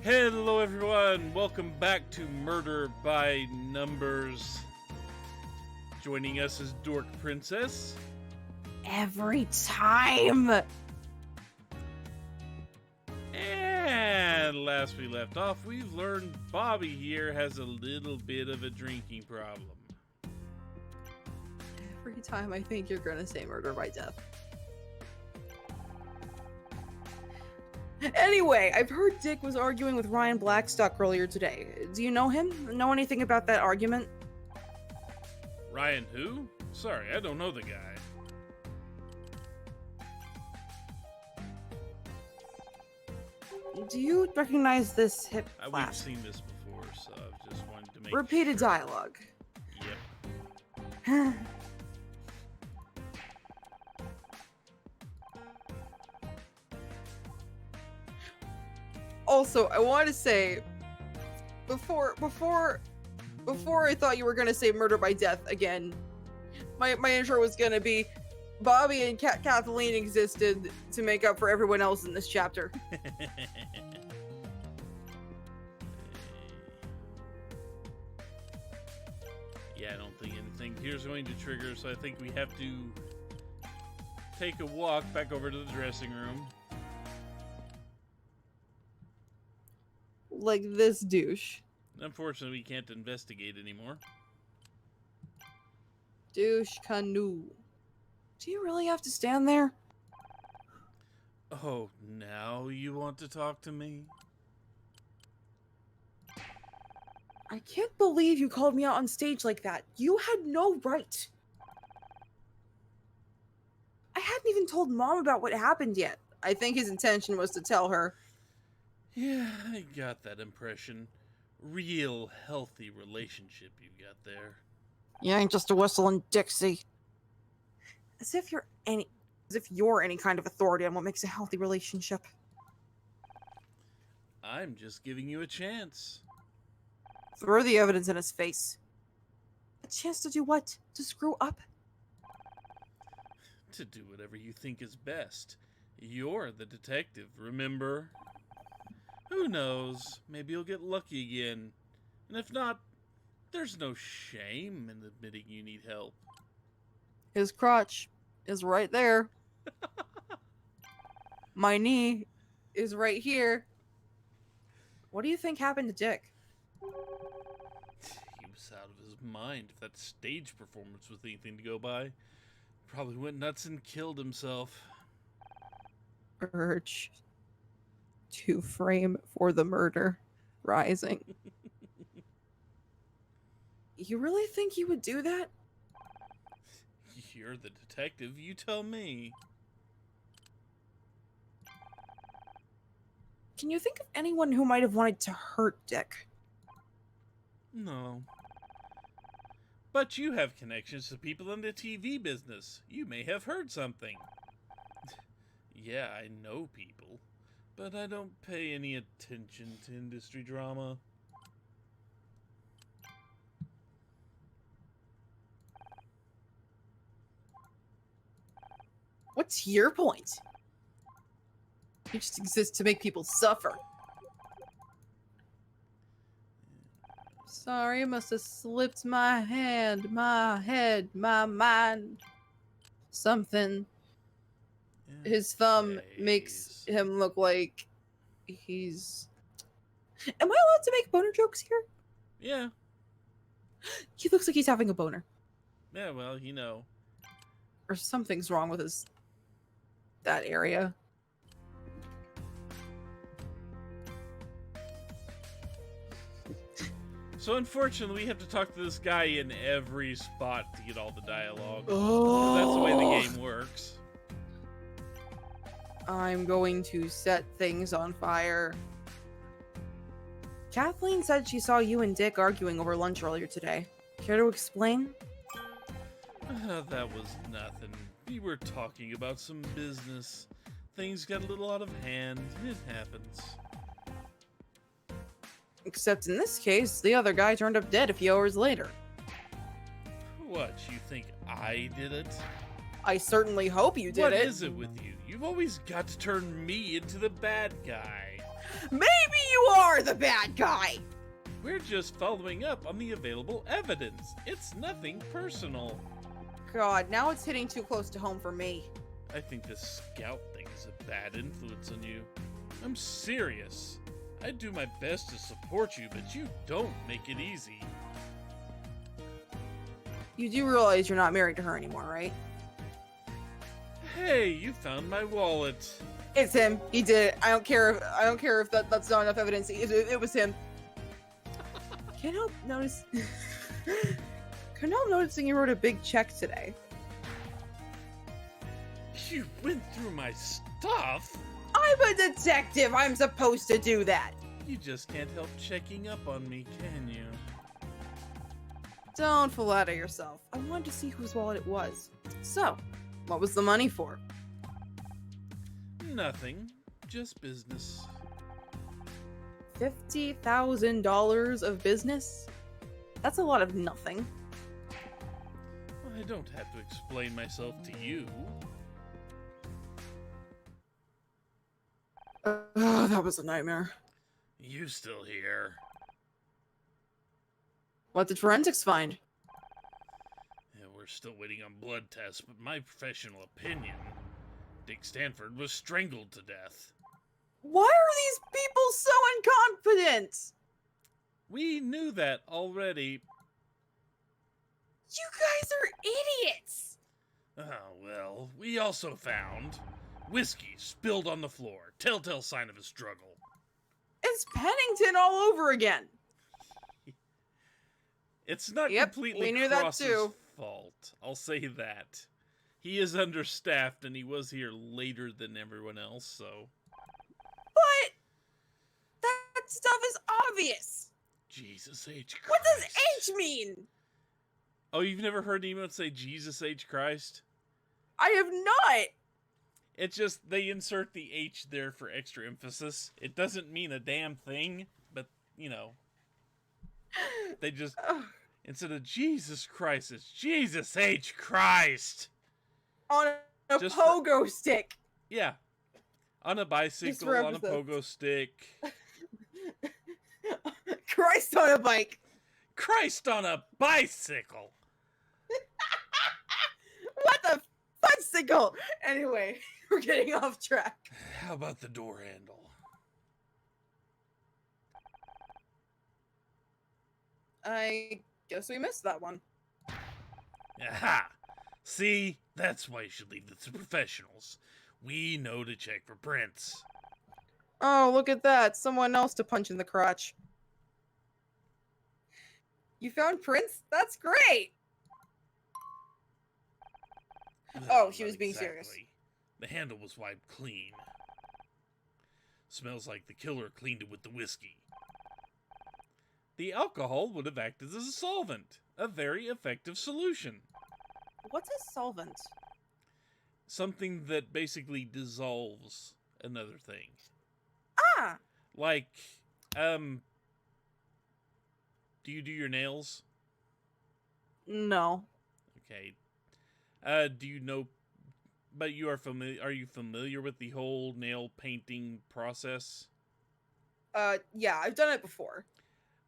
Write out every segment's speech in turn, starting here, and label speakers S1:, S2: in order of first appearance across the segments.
S1: Hello everyone, welcome back to Murder by Numbers. Joining us is Dork Princess.
S2: Every time!
S1: And last we left off, we've learned Bobby here has a little bit of a drinking problem.
S2: Every time I think you're gonna say murder by death. Anyway, I've heard Dick was arguing with Ryan Blackstock earlier today. Do you know him? Know anything about that argument?
S1: Ryan who? Sorry, I don't know the guy.
S2: Do you recognize this hip
S1: We've
S2: flask?
S1: seen this before, so I just wanted to make
S2: Repeated
S1: sure.
S2: dialogue.
S1: Yep.
S2: Also, I want to say, before I thought you were gonna say murder by death again, my intro was gonna be Bobby and Kathleen existed to make up for everyone else in this chapter.
S1: Yeah, I don't think anything here's going to trigger, so I think we have to take a walk back over to the dressing room.
S2: Like this douche.
S1: Unfortunately, we can't investigate anymore.
S2: Douche canoe. Do you really have to stand there?
S1: Oh, now you want to talk to me?
S2: I can't believe you called me out on stage like that. You had no right. I hadn't even told Mom about what happened yet. I think his intention was to tell her.
S1: Yeah, I got that impression. Real healthy relationship you got there.
S2: You ain't just a whistling Dixie. As if you're any kind of authority on what makes a healthy relationship.
S1: I'm just giving you a chance.
S2: Throw the evidence in his face. A chance to do what? To screw up?
S1: To do whatever you think is best. You're the detective, remember? Who knows? Maybe you'll get lucky again. And if not, there's no shame in admitting you need help.
S2: His crotch is right there. My knee is right here. What do you think happened to Dick?
S1: He was out of his mind. If that stage performance was anything to go by, probably went nuts and killed himself.
S2: Urge to frame for the murder rising. You really think he would do that?
S1: You're the detective, you tell me.
S2: Can you think of anyone who might have wanted to hurt Dick?
S1: No. But you have connections to people in the TV business. You may have heard something. Yeah, I know people, but I don't pay any attention to industry drama.
S2: What's your point? You just exist to make people suffer. Sorry, must have slipped my hand, my head, my mind. Something. His thumb makes him look like he's... Am I allowed to make boner jokes here?
S1: Yeah.
S2: He looks like he's having a boner.
S1: Yeah, well, you know.
S2: Or something's wrong with that area.
S1: So unfortunately, we have to talk to this guy in every spot to get all the dialogue.
S2: Oh.
S1: That's the way the game works.
S2: I'm going to set things on fire. Kathleen said she saw you and Dick arguing over lunch earlier today. Care to explain?
S1: That was nothing. We were talking about some business. Things got a little out of hand. It happens.
S2: Except in this case, the other guy turned up dead a few hours later.
S1: What, you think I did it?
S2: I certainly hope you did
S1: What
S2: it.
S1: is it with you? You've always got to turn me into the bad guy.
S2: Maybe you are the bad guy!
S1: We're just following up on the available evidence. It's nothing personal.
S2: God, now it's hitting too close to home for me.
S1: I think this scout thing is a bad influence on you. I'm serious. I do my best to support you, but you don't make it easy.
S2: You do realize you're not married to her anymore, right?
S1: Hey, you found my wallet.
S2: It's him. He did it. I don't care if that's not enough evidence. It was him. Can't help noticing you wrote a big check today.
S1: You went through my stuff?
S2: I'm a detective. I'm supposed to do that.
S1: You just can't help checking up on me, can you?
S2: Don't flatter yourself. I wanted to see whose wallet it was. So, what was the money for?
S1: Nothing. Just business.
S2: $50,000 of business? That's a lot of nothing.
S1: I don't have to explain myself to you.
S2: That was a nightmare.
S1: You still here?
S2: What did forensics find?
S1: Yeah, we're still waiting on blood tests, but my professional opinion, Dick Stanford was strangled to death.
S2: Why are these people so incompetent?
S1: We knew that already.
S2: You guys are idiots!
S1: Oh, well, we also found whiskey spilled on the floor. Telltale sign of a struggle.
S2: It's Pennington all over again.
S1: It's not completely
S2: we knew that
S1: Cross's
S2: too.
S1: fault. I'll say that. He is understaffed and he was here later than everyone else, so...
S2: But that stuff is obvious.
S1: Jesus H. Christ.
S2: What does H mean?
S1: Oh, you've never heard anyone say Jesus H. Christ?
S2: I have not.
S1: It's just they insert the H there for extra emphasis. It doesn't mean a damn thing, but, you know. They just, instead of Jesus Christ, it's Jesus H. Christ.
S2: On a
S1: Just
S2: pogo stick.
S1: Yeah. On a bicycle,
S2: for
S1: on a pogo stick.
S2: Christ on a bike.
S1: Christ on a bicycle.
S2: What the fudgesicle? Anyway, we're getting off track.
S1: How about the door handle?
S2: I guess we missed that one.
S1: Aha! See? That's why you should leave this to professionals. We know to check for prints.
S2: Oh, look at that. Someone else to punch in the crotch. You found prints? That's great! Oh, she
S1: Not
S2: was being serious.
S1: The handle was wiped clean. Smells like the killer cleaned it with the whiskey. The alcohol would have acted as a solvent. A very effective solution.
S2: What's a solvent?
S1: Something that basically dissolves another thing.
S2: Ah!
S1: Like, do you do your nails?
S2: No.
S1: Okay. Do you know, but are you familiar with the whole nail painting process?
S2: Yeah, I've done it before.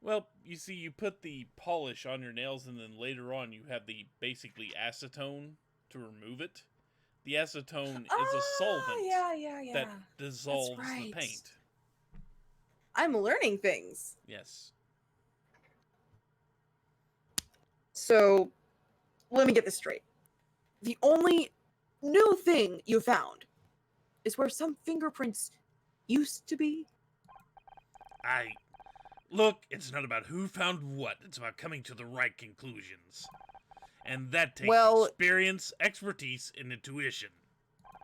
S1: Well, you see, you put the polish on your nails, and then later on you have the basically acetone to remove it. The acetone is a solvent that dissolves the paint.
S2: I'm learning things.
S1: Yes.
S2: So, let me get this straight. The only new thing you found is where some fingerprints used to be?
S1: Look, it's not about who found what. It's about coming to the right conclusions. And that takes experience, expertise, and intuition.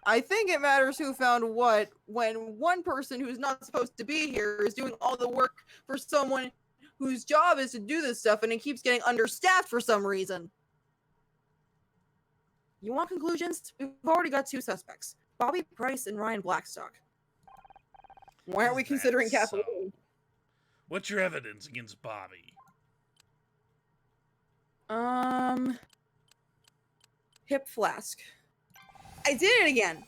S2: I think it matters who found what when one person who's not supposed to be here is doing all the work for someone whose job is to do this stuff and it keeps getting understaffed for some reason. You want conclusions? We've already got 2 suspects. Bobby Price and Ryan Blackstock. Why aren't we considering Kathleen?
S1: So? What's your evidence against Bobby?
S2: Hip flask. I did it again!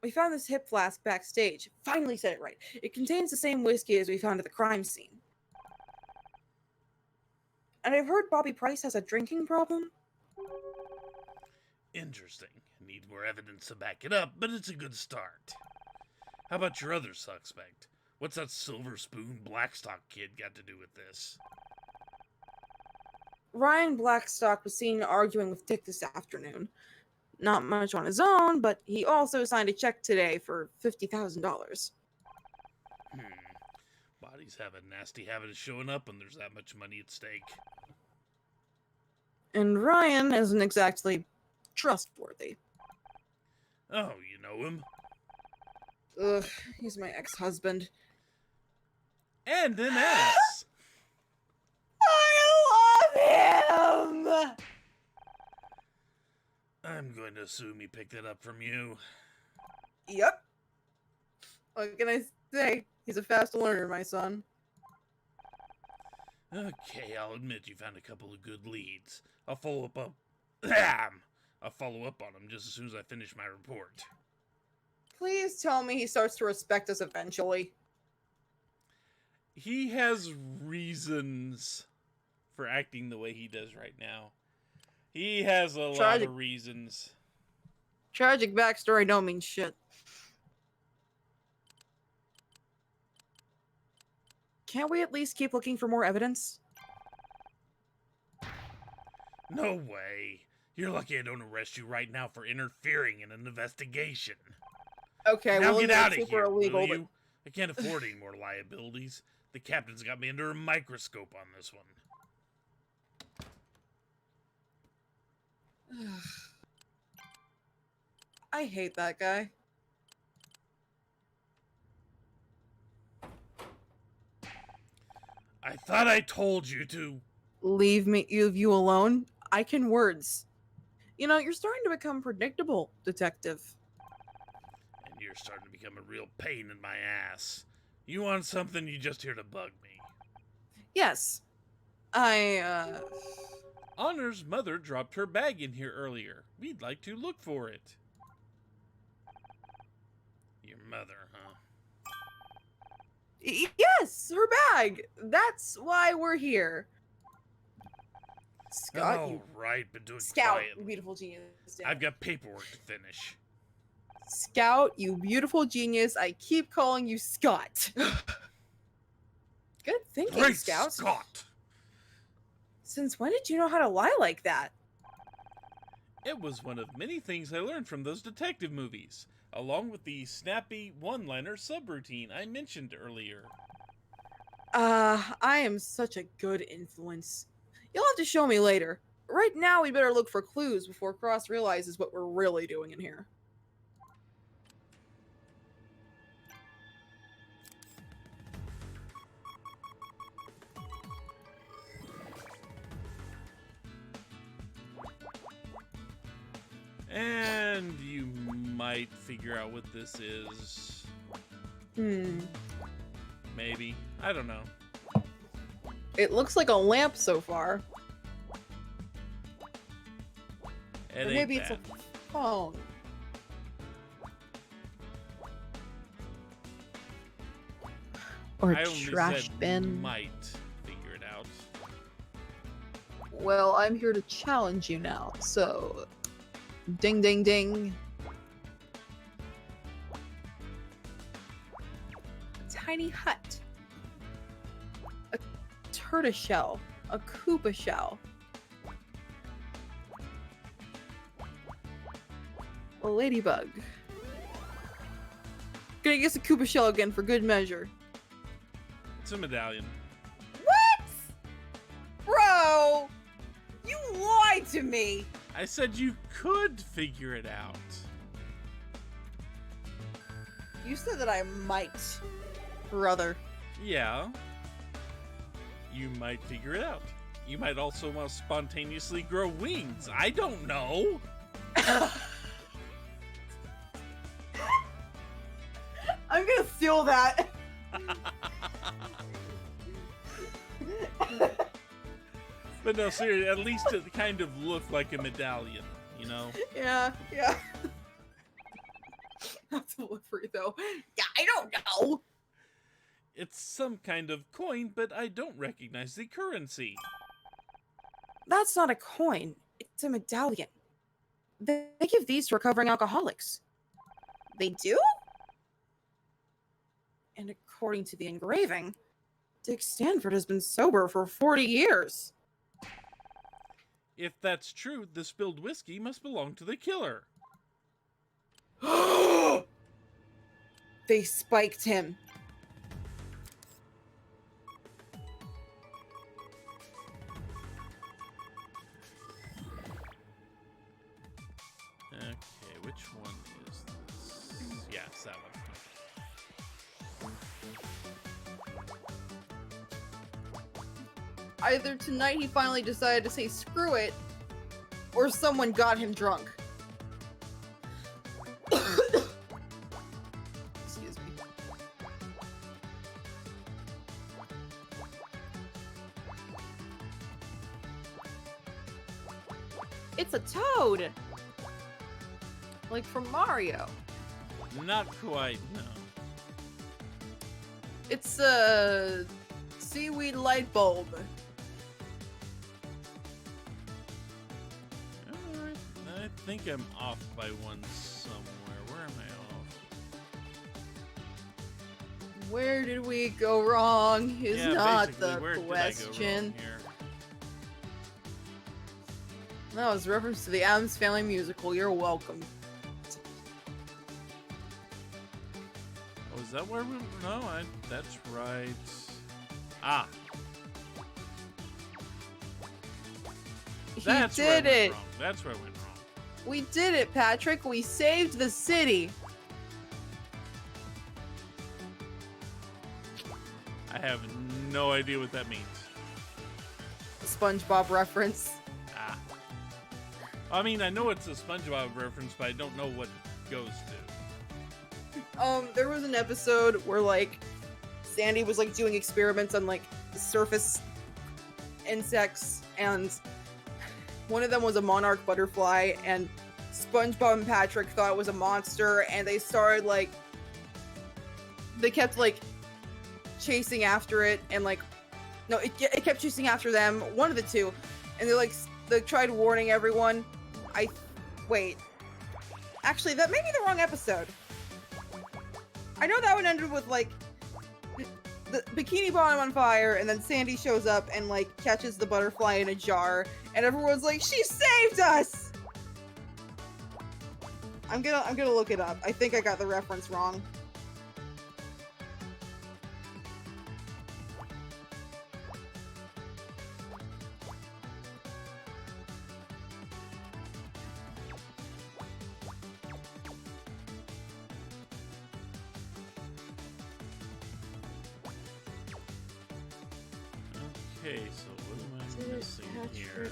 S2: We found this hip flask backstage. Finally said it right. It contains the same whiskey as we found at the crime scene. And I've heard Bobby Price has a drinking problem.
S1: Interesting. Need more evidence to back it up, but it's a good start. How about your other suspect? What's that Silver Spoon Blackstock kid got to do with this?
S2: Ryan Blackstock was seen arguing with Dick this afternoon. Not much on his own, but he also signed a check today for $50,000.
S1: Bodies have a nasty habit of showing up when there's that much money at stake.
S2: And Ryan isn't exactly trustworthy.
S1: Oh, you know him?
S2: Ugh, he's my ex-husband.
S1: And an ass!
S2: I love him!
S1: I'm going to assume he picked it up from you.
S2: Yep. What can I say? He's a fast learner, my son.
S1: Okay, I'll admit you found a couple of good leads. I'll follow up on them just as soon as I finish my report.
S2: Please tell me he starts to respect us eventually.
S1: He has reasons for acting the way he does right now. He has a lot of reasons.
S2: Tragic backstory don't mean shit. Can't we at least keep looking for more evidence?
S1: No way. You're lucky I don't arrest you right now for interfering in an investigation.
S2: Okay,
S1: now
S2: well,
S1: get out of here,
S2: illegal,
S1: will you? I can't afford any more liabilities. The captain's got me under a microscope on this one.
S2: I hate that guy.
S1: I thought I told you to.
S2: Leave you alone. I can words. You know, you're starting to become predictable, detective.
S1: And you're starting to become a real pain in my ass. You want something, you just here to bug me.
S2: Yes.
S1: Honor's mother dropped her bag in here earlier. We'd like to look for it. Your mother, huh?
S2: Yes, her bag. That's why we're here. Scott,
S1: oh,
S2: you
S1: right, but do it
S2: Scout,
S1: quietly.
S2: you beautiful genius.
S1: I've got paperwork to finish.
S2: Scout, you beautiful genius. I keep calling you Scott. Good thinking,
S1: Great
S2: Scout.
S1: Scott!
S2: Since when did you know how to lie like that?
S1: It was one of many things I learned from those detective movies, along with the snappy one-liner subroutine I mentioned earlier.
S2: I am such a good influence. You'll have to show me later. Right now, we better look for clues before Cross realizes what we're really doing in here.
S1: And you might figure out what this is. Maybe. I don't know.
S2: It looks like a lamp so far.
S1: It
S2: Or maybe it's a phone. Or a trash bin.
S1: Might figure it out.
S2: Well, I'm here to challenge you now, so... Ding, ding, ding. A tiny hut. A tortoiseshell. A Koopa shell. A ladybug. Gonna guess a Koopa shell again for good measure.
S1: It's a medallion.
S2: What? Bro! You lied to me!
S1: I said you could figure it out.
S2: You said that I might, brother.
S1: Yeah. You might figure it out. You might also want to spontaneously grow wings. I don't know.
S2: I'm gonna steal that.
S1: But no, seriously, at least it kind of looked like a medallion, you know?
S2: Yeah, yeah. delivery, though. Yeah, I don't know.
S1: It's some kind of coin, but I don't recognize the currency.
S2: That's not a coin. It's a medallion. They give these to recovering alcoholics. They do? And according to the engraving, Dick Stanford has been sober for 40 years.
S1: If that's true, the spilled whiskey must belong to the killer.
S2: They spiked him.
S1: Okay, which one is this? Yeah, it's that one.
S2: Either tonight he finally decided to say screw it, or someone got him drunk. Excuse me. It's a toad! Like from Mario.
S1: Not quite, no.
S2: It's a seaweed light bulb.
S1: Alright, I think I'm off by one somewhere. Where am I off?
S2: Where did we go wrong is not
S1: basically,
S2: the
S1: where did I go
S2: question.
S1: wrong here?
S2: That was a reference to the Addams Family musical. You're welcome.
S1: Oh, is that where we... No, that's right. Ah. That's where I
S2: did
S1: went
S2: it.
S1: wrong. That's where I went wrong.
S2: We did it, Patrick. We saved the city.
S1: I have no idea what that means.
S2: SpongeBob reference.
S1: Ah. I mean, I know it's a SpongeBob reference, but I don't know what it goes to.
S2: There was an episode where, like, Sandy was, like, doing experiments on, like, the surface insects, and one of them was a monarch butterfly, and SpongeBob and Patrick thought it was a monster, and they started, like, they kept, like, chasing after it, and, like, no, it kept chasing after them, one of the two, and they tried warning everyone. Wait. Actually, that may be the wrong episode. I know that one ended with, like, the Bikini Bottom on fire, and then Sandy shows up and, like, catches the butterfly in a jar, and everyone's like, she saved us! I'm gonna look it up. I think I got the reference wrong.
S1: Okay, so what am I missing here?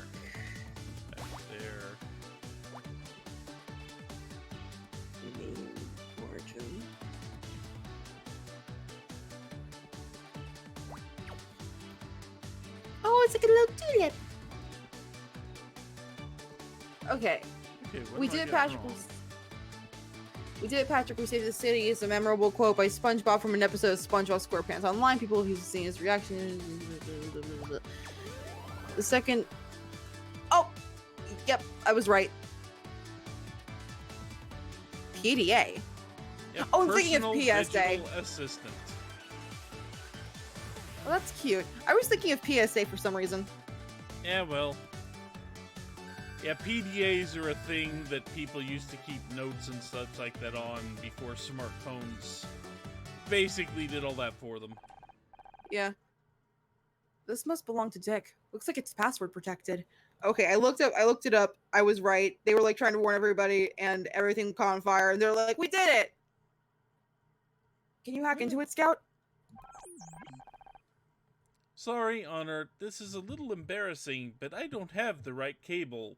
S1: Back there.
S2: Name, origin. Oh, it's like a little tulip. Okay. We did it, Patrick. We did it, Patrick. We saved the city. It's a memorable quote by SpongeBob from an episode of SpongeBob SquarePants Online. People have seen his reaction. The second. Oh, yep, I was right. PDA.
S1: Yeah,
S2: Oh, I'm thinking of
S1: personal
S2: PSA.
S1: digital assistant.
S2: Well, that's cute. I was thinking of PSA for some reason.
S1: Yeah, well. Yeah, PDAs are a thing that people used to keep notes and such like that on before smartphones basically did all that for them.
S2: Yeah. This must belong to Dick. Looks like it's password protected. Okay, I looked it up. I was right. They were like trying to warn everybody and everything caught on fire and they're like, we did it! Can you hack into it, Scout?
S1: Sorry, Honor, this is a little embarrassing, but I don't have the right cable.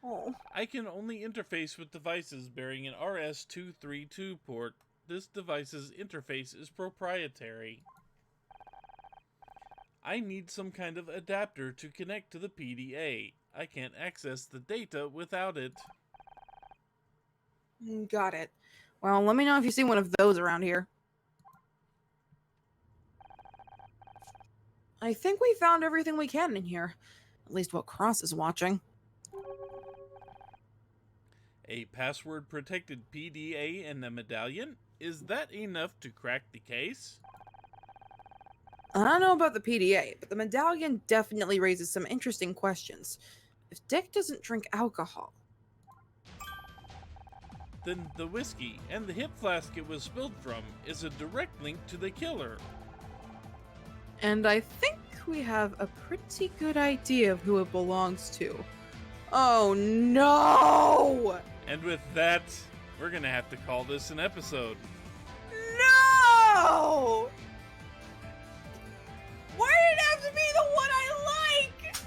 S2: Oh.
S1: I can only interface with devices bearing an RS-232 port. This device's interface is proprietary. I need some kind of adapter to connect to the PDA. I can't access the data without it.
S2: Got it. Well, let me know if you see one of those around here. I think we found everything we can in here. At least what Cross is watching.
S1: A password-protected PDA and a medallion? Is that enough to crack the case?
S2: I don't know about the PDA, but the medallion definitely raises some interesting questions. If Dick doesn't drink alcohol...
S1: Then the whiskey and the hip flask it was spilled from is a direct link to the killer.
S2: And I think we have a pretty good idea of who it belongs to. Oh no!
S1: And with that, we're gonna have to call this an episode.
S2: No! Why did it have to be the one I like?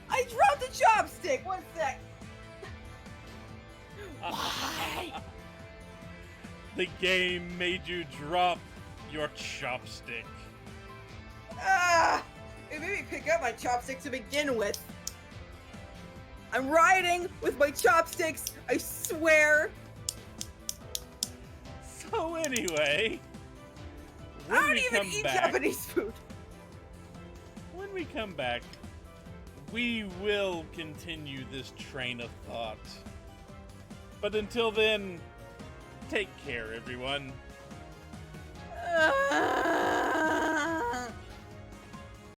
S2: I dropped the chopstick. 1 sec. Why?
S1: The game made you drop your chopstick.
S2: It made me pick up my chopstick to begin with. I'm riding with my chopsticks, I swear.
S1: So anyway,
S2: I don't even eat Japanese food.
S1: When we come back, we will continue this train of thought. But until then, take care, everyone.